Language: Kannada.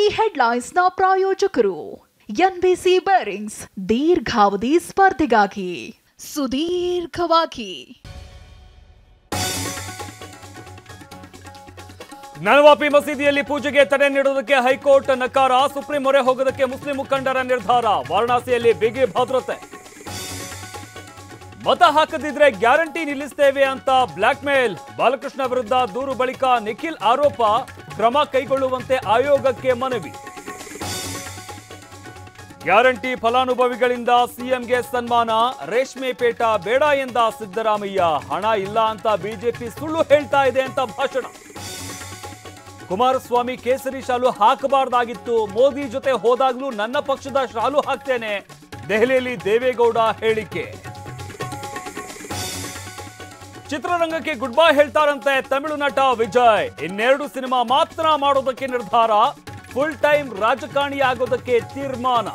ಈ ಹೆಡ್ಲೈನ್ಸ್ನ ಪ್ರಾಯೋಜಕರು ಎನ್ಬಿಸಿ ಬೇರಿಂಗ್ಸ್ ದೀರ್ಘಾವಧಿ ಸ್ಪರ್ಧೆಗಾಗಿ ಸುದೀರ್ಘವಾಗಿ. ಜ್ಞಾನವಾಪಿ ಮಸೀದಿಯಲ್ಲಿ ಪೂಜೆಗೆ ತಡೆ ನೀಡುವುದಕ್ಕೆ ಹೈಕೋರ್ಟ್ ನಕಾರ. ಸುಪ್ರೀಂ ಮೊರೆ ಹೋಗೋದಕ್ಕೆ ಮುಸ್ಲಿಂ ಮುಖಂಡರ ನಿರ್ಧಾರ. ವಾರಣಾಸಿಯಲ್ಲಿ ಬಿಗಿ ಭದ್ರತೆ. ಮತ ಹಾಕದಿದ್ರೆ ಗ್ಯಾರಂಟಿ ನಿಲ್ಲಿಸ್ತೇವೆ ಅಂತ ಬ್ಲಾಕ್ ಮೇಲ್. ಬಾಲಕೃಷ್ಣ ವಿರುದ್ಧ ದೂರು ಬಳಿಕ ನಿಖಿಲ್ ಆರೋಪ. ಕ್ರಮ ಕೈಗೊಳ್ಳುವಂತೆ ಆಯೋಗಕ್ಕೆ ಮನವಿ. ಗ್ಯಾರಂಟಿ ಫಲಾನುಭವಿಗಳಿಂದ ಸಿಎಂಗೆ ಸನ್ಮಾನ. ರೇಷ್ಮೆ ಪೇಟ ಬೇಡ ಎಂದ ಸಿದ್ದರಾಮಯ್ಯ. ಹಣ ಇಲ್ಲ ಅಂತ ಬಿಜೆಪಿ ಸುಳ್ಳು ಹೇಳ್ತಾ ಇದೆ ಅಂತ ಭಾಷಣ. ಕುಮಾರಸ್ವಾಮಿ ಕೇಸರಿ ಶಾಲು ಹಾಕಬಾರ್ದಾಗಿತ್ತು. ಮೋದಿ ಜೊತೆ ಹೋದಾಗ್ಲೂ ನನ್ನ ಪಕ್ಷದ ಶಾಲು ಹಾಕ್ತೇನೆ. ದೆಹಲಿಯಲ್ಲಿ ದೇವೇಗೌಡ ಹೇಳಿಕೆ. ಚಿತ್ರರಂಗಕ್ಕೆ ಗುಡ್ ಬೈ ಹೇಳ್ತಾರಂತೆ ತಮಿಳು ನಟ ವಿಜಯ್. ಇನ್ನೆರಡು ಸಿನಿಮಾ ಮಾತ್ರ ಮಾಡೋದಕ್ಕೆ ನಿರ್ಧಾರ. ಫುಲ್ ಟೈಮ್ ರಾಜಕಾರಣಿ ಆಗೋದಕ್ಕೆ ತೀರ್ಮಾನ.